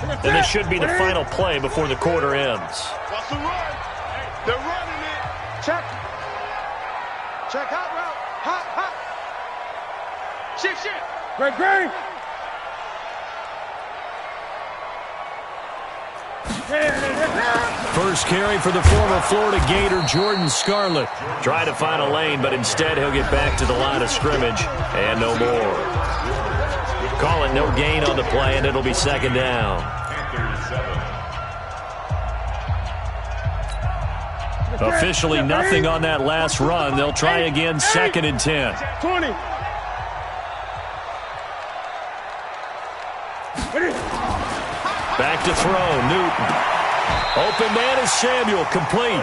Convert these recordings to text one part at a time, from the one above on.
And this should be the final play before the quarter ends. What's the run? They're running it. Check. Check hot route. Hot, hot. Shift. Great. First carry for the former Florida Gator, Jordan Scarlett. Try to find a lane, but instead he'll get back to the line of scrimmage and no more. Call it no gain on the play, and it'll be second down. Officially nothing on that last run. They'll try again, second and 10. 20. Back to throw, Newton. Open man is Samuel, complete.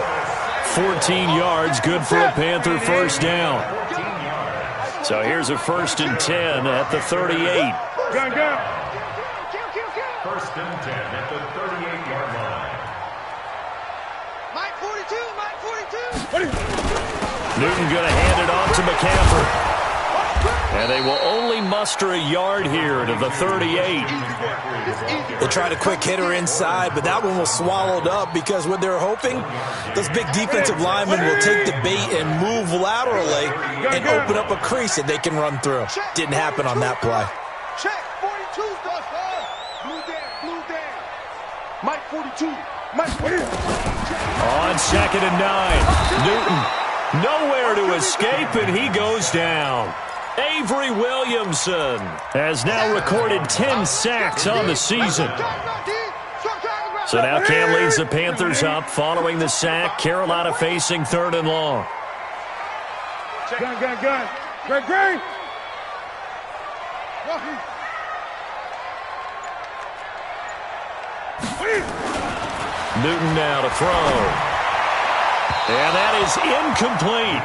14 yards, good for a Panther first down. So here's a first and 10 at the 38. Gun. First and 10 at the 38-yard line. Mike 42. Newton going to hand it off to McCaffrey. And they will only muster a yard here to the 38. They tried a quick hitter inside, but that one was swallowed up because what they're hoping, those big defensive linemen will take the bait and move laterally and open up a crease that they can run through. Didn't happen on that play. Check. 42. Blue down. Mike 42. On second and 9. Newton nowhere to escape, and he goes down. Avery Williamson has now recorded 10 sacks on the season. So now Cam leads the Panthers up following the sack. Carolina facing third and long. Gun. Great. Newton now to throw. And that is incomplete.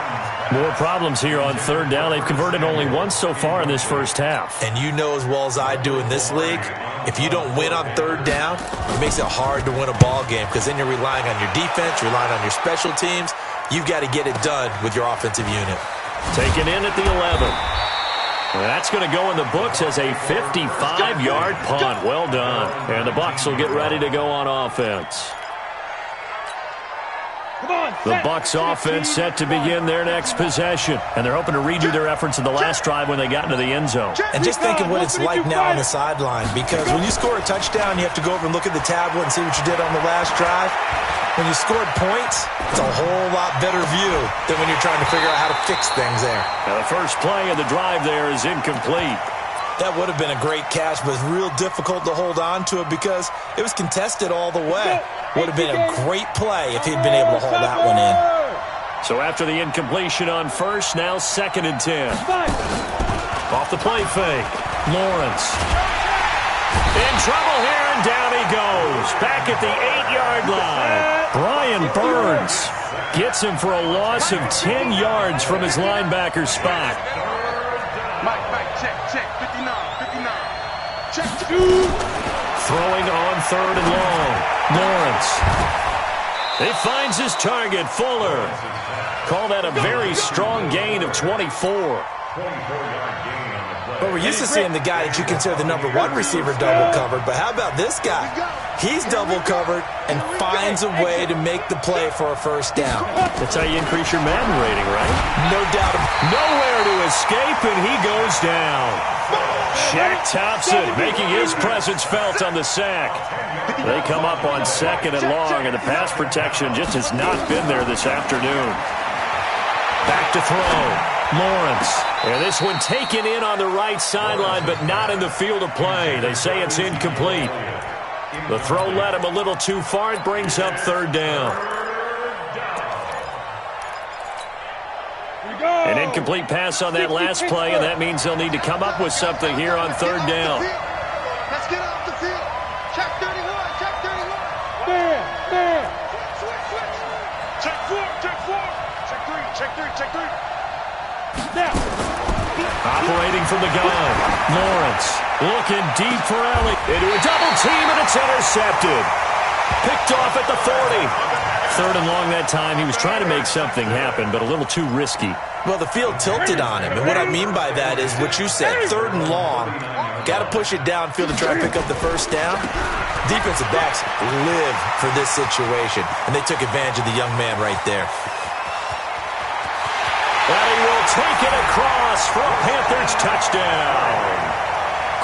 More problems here on third down. They've converted only once so far in this first half. And you know as well as I do in this league, if you don't win on third down, it makes it hard to win a ball game because then you're relying on your defense, you're relying on your special teams. You've got to get it done with your offensive unit. Taken in at the 11. That's going to go in the books as a 55-yard punt. Well done. And the Bucs will get ready to go on offense. The Bucs offense set to begin their next possession. And they're hoping to redo their efforts in the last drive when they got into the end zone. And just think of what it's like now on the sideline, because when you score a touchdown, you have to go over and look at the tablet and see what you did on the last drive. When you scored points, it's a whole lot better view than when you're trying to figure out how to fix things there. Now the first play of the drive there is incomplete. That would have been a great catch, but it's real difficult to hold on to it because it was contested all the way. Would have been a great play if he'd been able to haul that one in. So after the incompletion on first, now second and 10. Off the play fake. Lawrence. In trouble here, and down he goes. Back at the 8-yard line. Brian Burns gets him for a loss of 10 yards from his linebacker spot. Mike, check. 59. Check. Throwing on third and long. Lawrence. He finds his target, Fuller. Call that a very strong gain of 24. But we're used to seeing the guy that you consider the number one receiver double covered. But how about this guy? He's double covered and finds a way to make the play for a first down. That's how you increase your Madden rating, right? No doubt. Nowhere to escape, and he goes down. Shaq Thompson making his presence felt on the sack. They come up on second and long, and the pass protection just has not been there this afternoon. Back to throw. Lawrence. And this one taken in on the right sideline, but not in the field of play. They say it's incomplete. The throw led him a little too far. It brings up third down. An incomplete pass on that last play, and that means they'll need to come up with something here on third down. Let's get off the field. Check 31. There. Switch. Check 4. Check 3. Now. Operating from the gun. Lawrence looking deep for Elliott. Into a double team, and it's intercepted. Picked off at the 40. Third and long that time. He was trying to make something happen, but a little too risky. Well, the field tilted on him, and what I mean by that is what you said, third and long. Got to push it downfield to try to pick up the first down. Defensive backs live for this situation, and they took advantage of the young man right there. And he will take it across for a Panthers touchdown.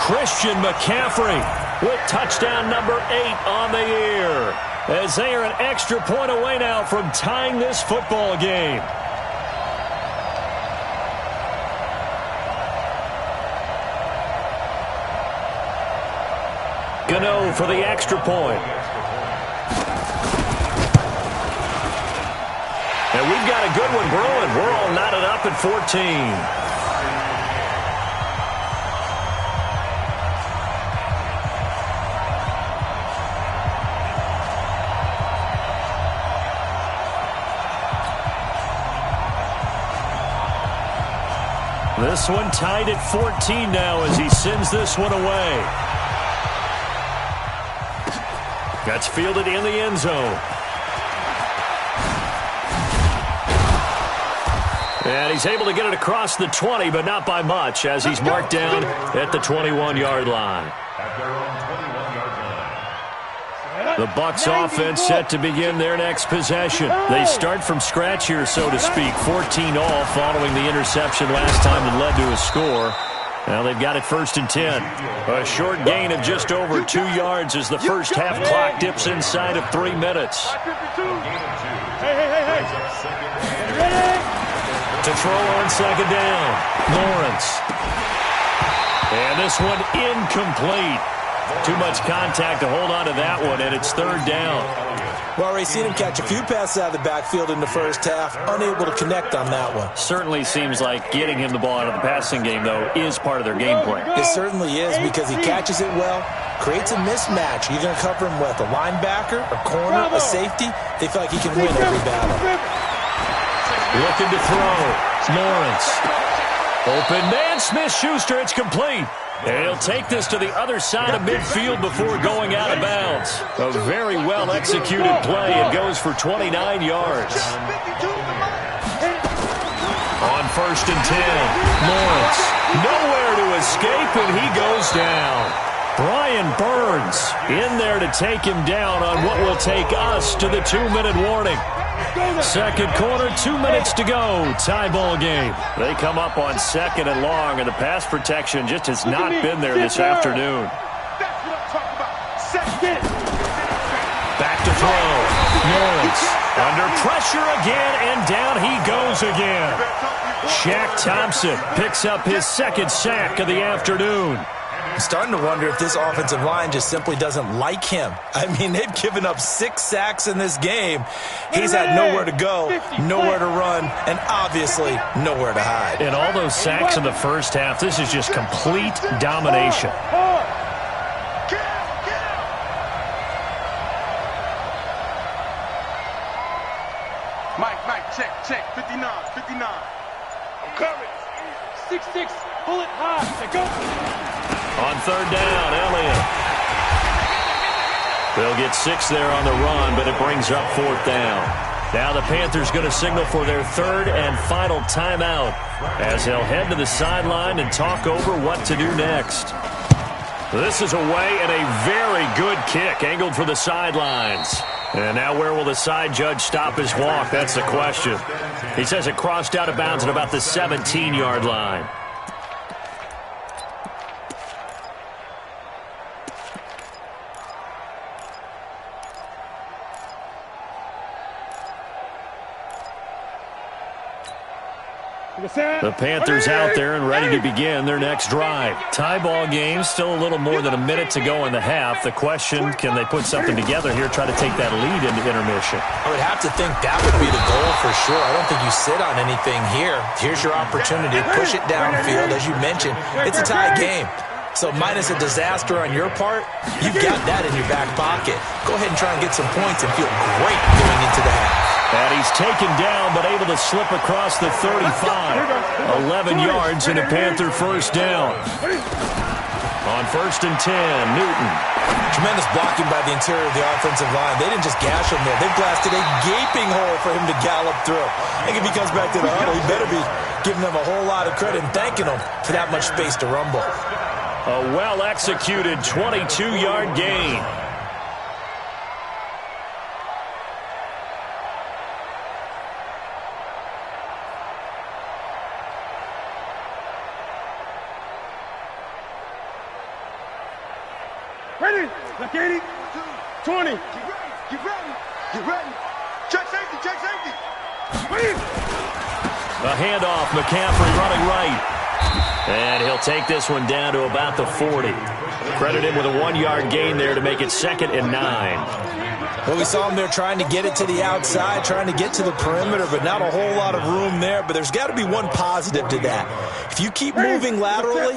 Christian McCaffrey with touchdown number 8 on the year, as they are an extra point away now from tying this football game. Gano for the extra point. And we've got a good one brewing. We're all knotted up at 14. This one tied at 14 now as he sends this one away. That's fielded in the end zone. And he's able to get it across the 20, but not by much, as he's marked down at the 21-yard line. The Bucs offense set to begin their next possession. They start from scratch here, so to speak. 14 all following the interception last time that led to a score. Now they've got it 1st and 10. A short gain of just over 2 yards as the first half clock dips inside of 3 minutes. To throw on second down, Lawrence. And this one incomplete. Too much contact to hold on to that one, and it's 3rd down. Well, we've seen him catch a few passes out of the backfield in the first half, unable to connect on that one. Certainly seems like getting him the ball out of the passing game, though, is part of their game plan. It certainly is, because he catches it well, creates a mismatch. You're going to cover him with a linebacker, a corner, a safety. They feel like he can win every battle. Looking to throw. Lawrence. Open man, Smith-Schuster. It's complete. And he'll take this to the other side of midfield before going out of bounds. A very well-executed play. It goes for 29 yards. On 1st and 10, Lawrence. Nowhere to escape, and he goes down. Brian Burns in there to take him down on what will take us to the 2-minute warning. Second quarter, 2 minutes to go. Tie ball game. They come up on 2nd and long, and the pass protection just has not been there this afternoon. Back to throw. Lawrence under pressure again, and down he goes again. Shaq Thompson picks up his 2nd sack of the afternoon. I'm starting to wonder if this offensive line just simply doesn't like him. I mean, they've given up 6 sacks in this game. He's had nowhere to go, nowhere to run, and obviously nowhere to hide. And all those sacks in the first half, this is just complete domination. Mike, check, 59. I'm coming. 6-6, bullet high, go. On 3rd down, Elliott. They'll get 6 there on the run, but it brings up 4th down. Now the Panthers going to signal for their 3rd and final timeout as they'll head to the sideline and talk over what to do next. This is away and a very good kick angled for the sidelines. And now where will the side judge stop his walk? That's the question. He says it crossed out of bounds at about the 17-yard line. The Panthers out there and ready to begin their next drive. Tie ball game, still a little more than a minute to go in the half. The question, can they put something together here, try to take that lead into intermission? I would have to think that would be the goal for sure. I don't think you sit on anything here. Here's your opportunity. Push it downfield. As you mentioned, it's a tie game. So minus a disaster on your part, you've got that in your back pocket. Go ahead and try and get some points and feel great going into the half. And he's taken down, but able to slip across the 35. 11 yards and a Panther 1st down. On 1st and 10, Newton. Tremendous blocking by the interior of the offensive line. They didn't just gash him there. They blasted a gaping hole for him to gallop through. I think if he comes back to the huddle, he better be giving them a whole lot of credit and thanking them for that much space to rumble. A well-executed 22-yard gain. Ready? Look, 80, 20. Get ready. Get ready. Get ready. Check safety. Check safety. Ready. A handoff. McCaffrey running right. And he'll take this one down to about the 40. Credit him with a 1-yard gain there to make it 2nd and 9. Well, we saw him there trying to get it to the outside, trying to get to the perimeter, but not a whole lot of room there. But there's got to be one positive to that. If you keep moving laterally,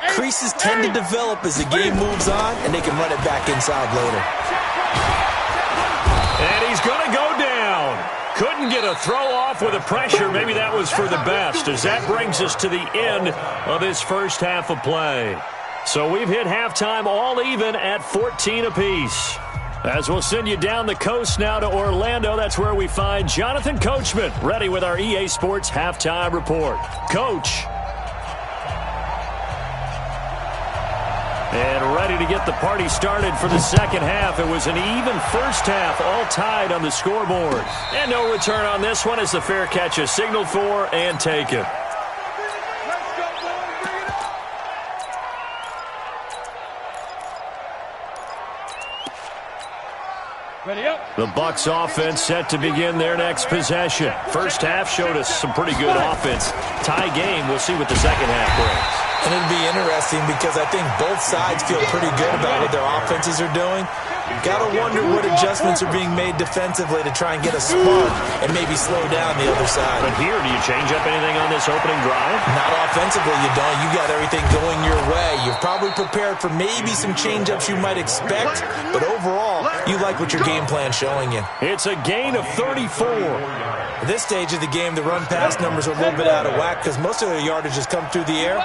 creases tend to develop as the game moves on, and they can run it back inside later. And he's going to go down. Couldn't get a throw off with the pressure. Maybe that was for the best, as that brings us to the end of this first half of play. So we've hit halftime all even at 14 apiece. As we'll send you down the coast now to Orlando, that's where we find Jonathan Coachman, ready with our EA Sports halftime report. Coach. And ready to get the party started for the second half. It was an even first half, all tied on the scoreboard. And no return on this one as the fair catch is signaled for and taken. Ready up. The Bucs offense set to begin their next possession. First half showed us some pretty good offense. Tie game, we'll see what the second half brings. And it'll be interesting because I think both sides feel pretty good about what their offenses are doing. Got to wonder what adjustments are being made defensively to try and get a spark and maybe slow down the other side. But here, do you change up anything on this opening drive? Not offensively, you don't. You got everything going your way. You've probably prepared for maybe some change-ups you might expect, but overall, you like what your game plan's showing you. It's a gain of 34. At this stage of the game, the run-pass numbers are a little bit out of whack because most of their yardage has come through the air.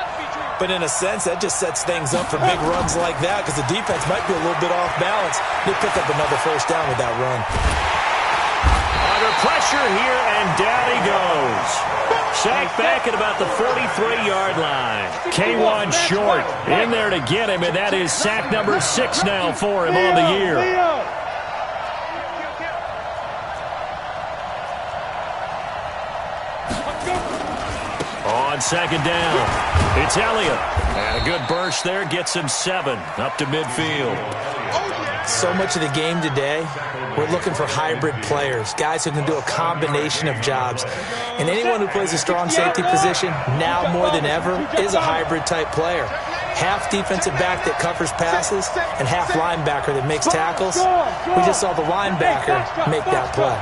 But in a sense, that just sets things up for big runs like that because the defense might be a little bit off balance. They pick up another first down with that run. Under pressure here, and down he goes. Sacked back at about the 43-yard line. K1 short in there to get him, and that is sack number 6 now for him on the year. On second down, it's Elliott. And a good burst there gets him 7 up to midfield. So much of the game today, we're looking for hybrid players, guys who can do a combination of jobs. And anyone who plays a strong safety position, now more than ever, is a hybrid-type player. Half defensive back that covers passes and half linebacker that makes tackles. We just saw the linebacker make that play.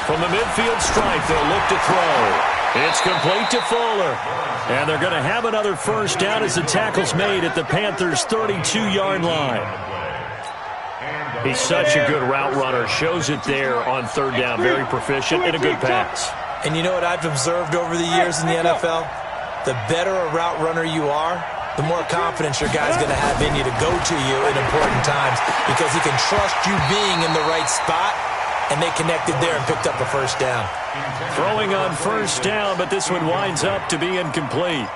From the midfield stripe, they'll look to throw. It's complete to Fuller. And they're going to have another first down as the tackle's made at the Panthers' 32-yard line. He's such a good route runner. Shows it there on third down. Very proficient and a good pass. And you know what I've observed over the years in the NFL? The better a route runner you are, the more confidence your guy's going to have in you to go to you in important times because he can trust you being in the right spot. And they connected there and picked up a first down. Throwing on first down, but this one winds up to be incomplete.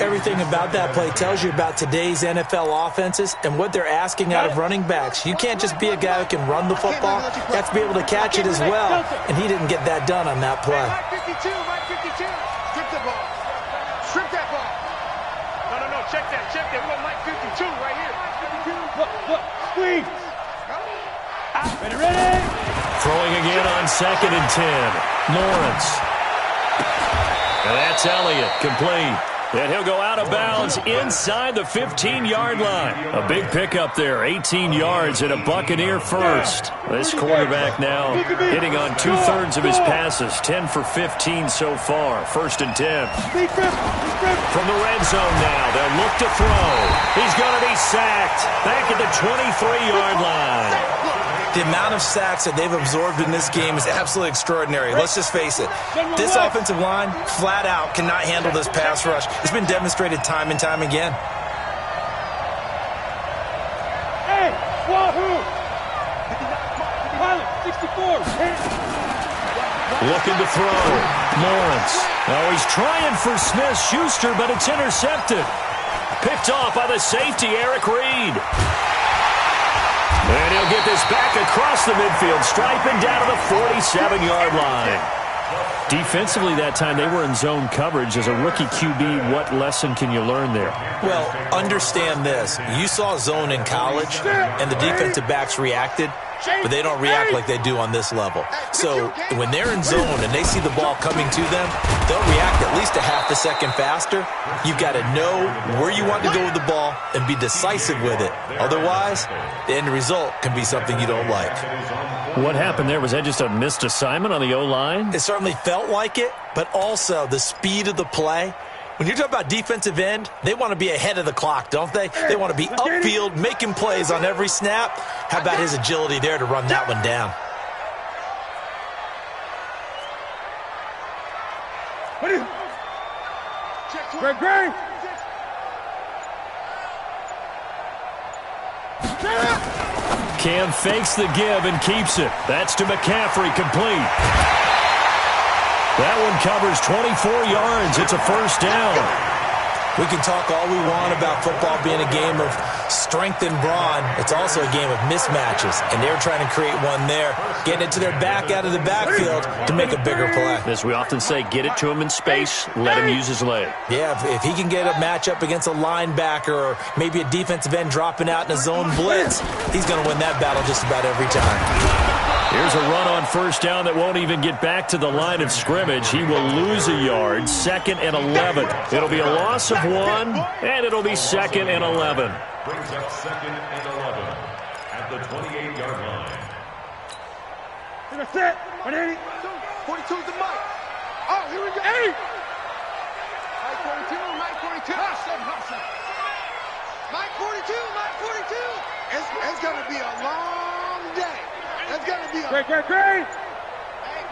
Everything about that play tells you about today's NFL offenses and what they're asking out of running backs. You can't just be a guy who can run the football. You have to be able to catch it as well, and he didn't get that done on that play. Mike 52, Mike 52. Strip the ball. Strip that ball. No, check that. We want Mike 52 right here. Look, squeeze. Ready. Throwing again on second and 10. Lawrence. And that's Elliott, complete. And he'll go out of bounds inside the 15-yard line. A big pickup there, 18 yards and a Buccaneer first. This quarterback now hitting on 2/3 of his passes, 10 for 15 so far. First and 10. From the red zone now, they'll look to throw. He's going to be sacked back at the 23-yard line. The amount of sacks that they've absorbed in this game is absolutely extraordinary. Let's just face it. This offensive line, flat out, cannot handle this pass rush. It's been demonstrated time and time again. Hey, Wahoo! Pilot, 64. Looking to throw. Lawrence. Oh, he's trying for Smith-Schuster, but it's intercepted. Picked off by the safety, Eric Reed. And he'll get this back across the midfield stripe and down to the 47-yard line. Defensively that time, they were in zone coverage. As a rookie QB, what lesson can you learn there? Well, understand this. You saw zone in college, and the defensive backs reacted, but they don't react like they do on this level. So when they're in zone and they see the ball coming to them, they'll react at least a half a second faster. You've got to know where you want to go with the ball and be decisive with it. Otherwise, the end result can be something you don't like. What happened there? Was that just a missed assignment on the O-line? It certainly felt like it, but also the speed of the play. When you're talking about defensive end, they want to be ahead of the clock, don't they? They want to be upfield, making plays on every snap. How about his agility there to run that one down? Greg. Cam fakes the give and keeps it. That's to McCaffrey, complete. That one covers 24 yards. It's a first down. We can talk all we want about football being a game of strength and brawn. It's also a game of mismatches, and they're trying to create one there, getting it to their back out of the backfield to make a bigger play. As we often say, get it to him in space, let him use his leg. Yeah, if he can get a matchup against a linebacker or maybe a defensive end dropping out in a zone blitz, he's going to win that battle just about every time. Here's a run on first down that won't even get back to the line of scrimmage. He will lose a yard, 2nd and 11. It'll be a loss of 1, and it'll be 2nd and 11. Brings up 2nd and 11 at the 28-yard line. That's it. 180. 42 is the mic. Oh, here we go. Hey! Mike 42, Mike 42. Mike 42, Mike 42. It's going to be a long day. It's going to be a... Great. Hey,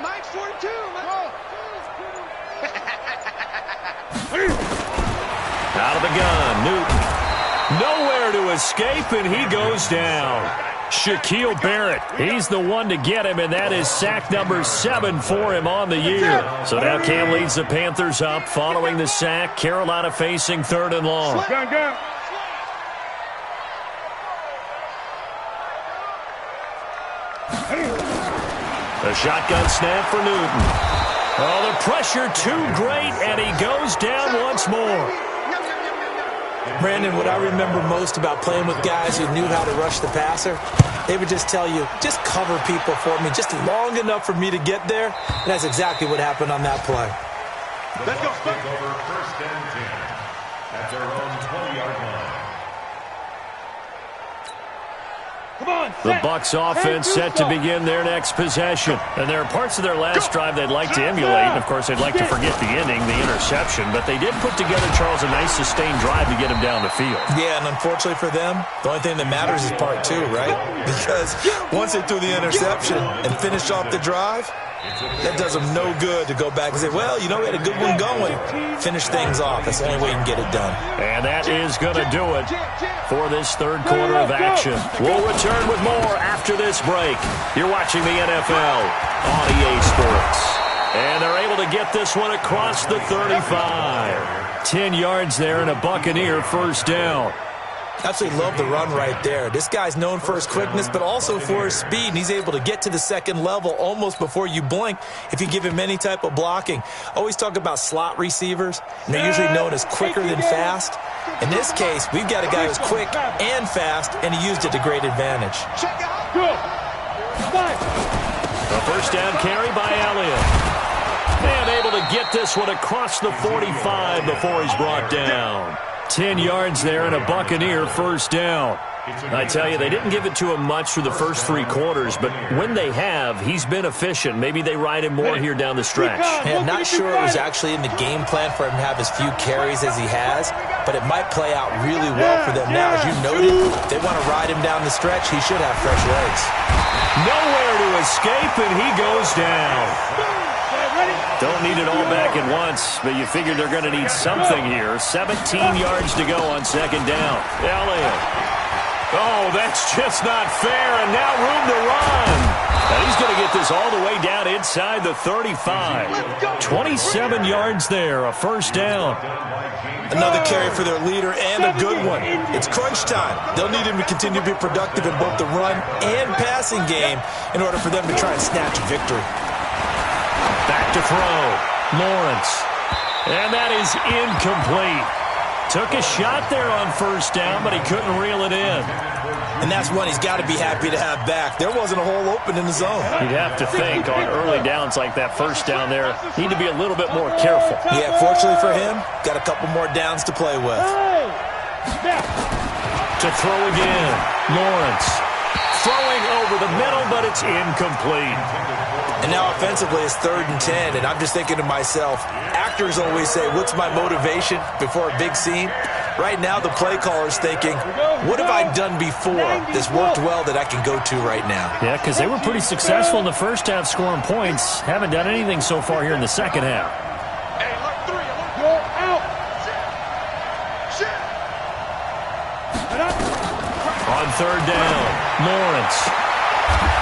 Mike 42, Mike. Out of the gun, Newton. Nowhere to escape, and he goes down. Shaquille Barrett, he's the one to get him, and that is sack number 7 for him on the year. So now Cam leads the Panthers up following the sack. Carolina facing 3rd and long. Gun. A shotgun snap for Newton. Oh, the pressure too great, and he goes down once more. Brandon, what I remember most about playing with guys who knew how to rush the passer, they would just tell you, just cover people for me just long enough for me to get there. And that's exactly what happened on that play. Let's go. Take over 1st and 10 at their own 20-yard line. The Bucs offense set to begin their next possession. And there are parts of their last drive they'd like to emulate. And, of course, they'd like to forget the ending, the interception. But they did put together, Charles, a nice sustained drive to get him down the field. Yeah, and unfortunately for them, the only thing that matters is part 2, right? Because once they threw the interception and finished off the drive, that does them no good to go back and say, well, we had a good one going. Finish things off. That's the only way you can get it done. And that is going to do it for this 3rd quarter of action. We'll return with more after this break. You're watching the NFL on EA Sports. And they're able to get this one across the 35. 10 yards there and a Buccaneer first down. Absolutely love the run right there. This guy's known for his quickness, but also for his speed, and he's able to get to the 2nd level almost before you blink if you give him any type of blocking. Always talk about slot receivers, and they're usually known as quicker than fast. In this case, we've got a guy who's quick and fast, and he used it to great advantage. A first down carry by Elliott. And able to get this one across the 45 before he's brought down. 10 yards there and a Buccaneer first down. I tell you, they didn't give it to him much through the first 3 quarters, but when they have, he's been efficient. Maybe they ride him more here down the stretch. Hey, I'm not sure it was actually in the game plan for him to have as few carries as he has, but it might play out really well for them now. As you noted, if they want to ride him down the stretch, he should have fresh legs. Nowhere to escape, and he goes down. Don't need it all back at once, but you figure they're going to need something here. 17 yards to go on second down. Elliott. Oh, that's just not fair, and now room to run. And he's going to get this all the way down inside the 35. 27 yards there, a first down. Another carry for their leader, and a good one. It's crunch time. They'll need him to continue to be productive in both the run and passing game in order for them to try and snatch a victory. Back to throw. Lawrence. And that is incomplete. Took a shot there on first down, but he couldn't reel it in. And that's one he's got to be happy to have back. There wasn't a hole open in the zone. You'd have to think on early downs like that first down there, need to be a little bit more careful. Yeah, fortunately for him, got a couple more downs to play with. To throw again. Lawrence. Throwing over the middle, but it's incomplete. And now offensively it's 3rd and 10, and I'm just thinking to myself, actors always say, what's my motivation before a big scene? Right now the play caller's thinking, what have I done before that's worked well that I can go to right now? Yeah, because they were pretty successful in the first half scoring points. Haven't done anything so far here in the second half. Hey, look 3. Go out. On third down, Lawrence.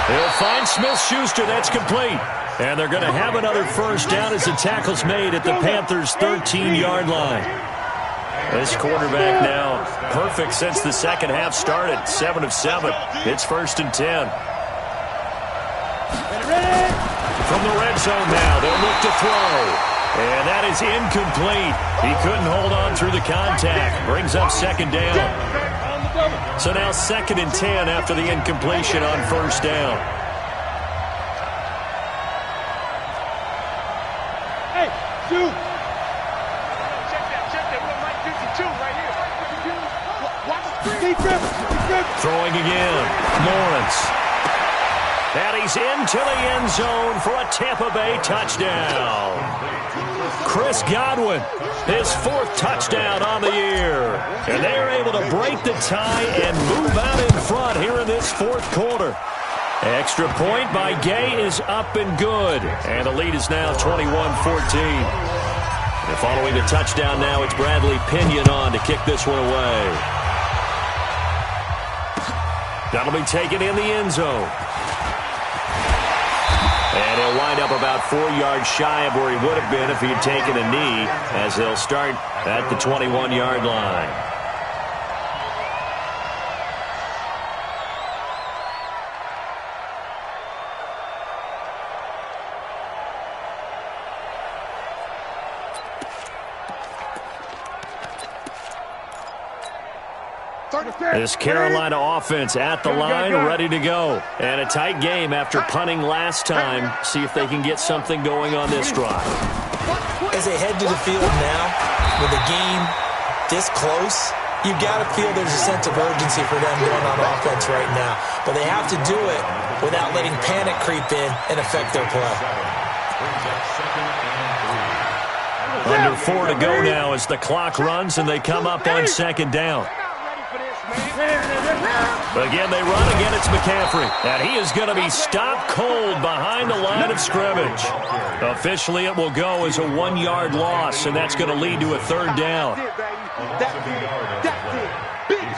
He'll find Smith-Schuster. That's complete. And they're going to have another first down as the tackle's made at the Panthers' 13-yard line. This quarterback now perfect since the second half started. 7 of 7. It's 1st and 10. From the red zone now, they'll look to throw. And that is incomplete. He couldn't hold on through the contact. Brings up second down. So now 2nd and 10 after the incompletion on first down. Hey, shoot. Check that. We're Mike 52 right here. Watch the screen. Throwing again. Lawrence. And he's into the end zone for a Tampa Bay touchdown. Chris Godwin, his 4th touchdown on the year. And they are able to break the tie and move out in front here in this 4th quarter. Extra point by Gay is up and good. And the lead is now 21-14. And following the touchdown now, it's Bradley Pinion on to kick this one away. That'll be taken in the end zone. And he'll wind up about 4 yards shy of where he would have been if he had taken a knee, as they'll start at the 21-yard line. This Carolina offense at the line, ready to go. And a tight game after punting last time. See if they can get something going on this drive. As they head to the field now, with the game this close, you've got to feel there's a sense of urgency for them going on offense right now. But they have to do it without letting panic creep in and affect their play. Under 4 to go now as the clock runs and they come up on second down. Again, they run. Again, it's McCaffrey. And he is going to be stopped cold behind the line of scrimmage. Officially, it will go as a 1-yard loss, and that's going to lead to a third down.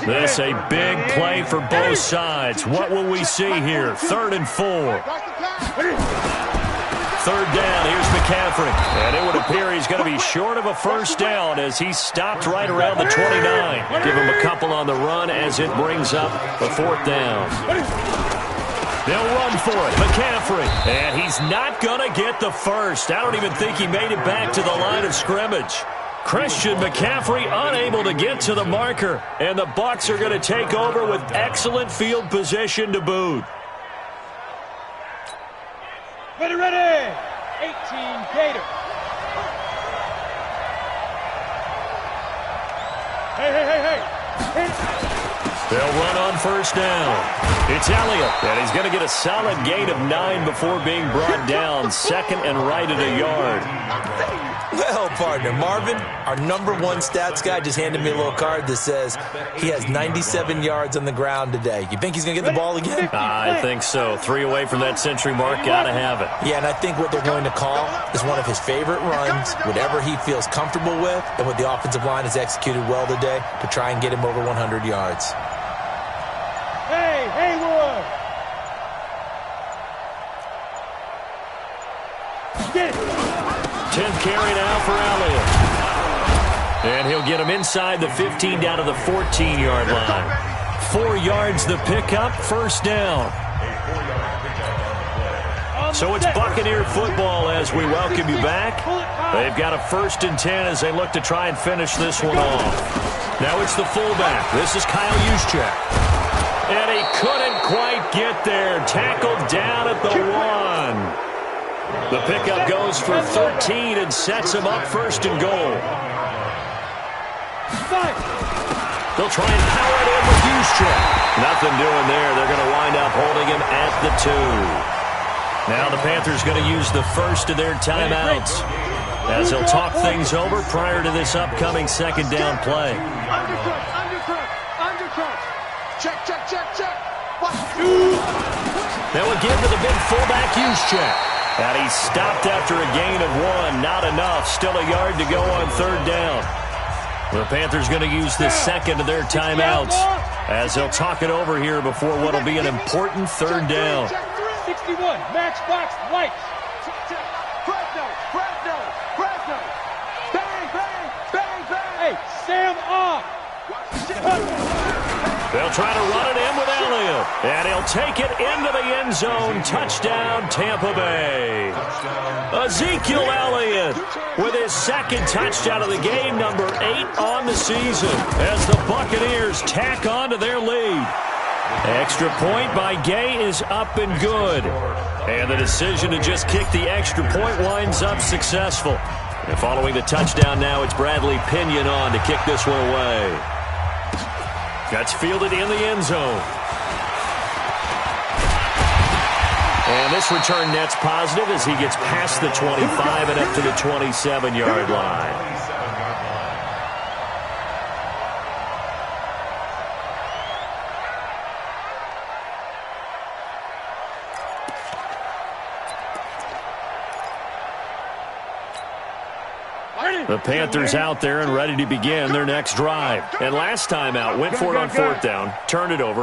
This a big play for both sides. What will we see here? 3rd and 4. Third down, here's McCaffrey. And it would appear he's going to be short of a first down as he's stopped right around the 29. Give him a couple on the run as it brings up the 4th down. They'll run for it. McCaffrey. And he's not going to get the first. I don't even think he made it back to the line of scrimmage. Christian McCaffrey unable to get to the marker. And the Bucs are going to take over with excellent field position to boot. Ready. 18 Gator. Hey. They'll run on first down. It's Elliott, and he's going to get a solid gain of 9 before being brought down, second and right at a yard. Well, partner, Marvin, our number one stats guy, just handed me a little card that says he has 97 yards on the ground today. You think he's going to get the ball again? I think so. 3 away from that century mark. Got to have it. Yeah, and I think what they're going to call is one of his favorite runs, whatever he feels comfortable with, and what the offensive line has executed well today to try and get him over 100 yards. Hey, Haywood! Get it! 10th carry now for Elliott. And he'll get him inside the 15 down to the 14-yard line. 4 yards the pickup, first down. So it's Buccaneer football as we welcome you back. They've got a 1st and 10 as they look to try and finish this one off. Now it's the fullback. This is Kyle Juszczyk. And he couldn't quite get there. Tackled down at the 1. The pickup goes for 13 and sets him up 1st and goal. They'll try and power it in with Juszczyk. Nothing doing there. They're going to wind up holding him at the 2. Now the Panthers going to use the first of their timeouts as they'll talk things over prior to this upcoming 2nd down play. Undercut. Check. They will give to the big fullback Juszczyk. And he stopped after a gain of 1. Not enough. Still a yard to go on 3rd down. The Panthers going to use the second of their timeouts as they'll talk it over here before what will be an important 3rd down. 61, matchbox lights. Fresno. Bang. Hey, Sam off. They'll try to run it in with Elliott. And he'll take it into the end zone. Touchdown, Tampa Bay. Ezekiel Elliott with his 2nd touchdown of the game, number 8 on the season, as the Buccaneers tack on to their lead. Extra point by Gay is up and good. And the decision to just kick the extra point winds up successful. And following the touchdown now, it's Bradley Pinion on to kick this one away. That's fielded in the end zone. And this return net's positive as he gets past the 25 and up to the 27-yard line. The Panthers out there and ready to begin their next drive. And last time out, went for it on 4th down, turned it over.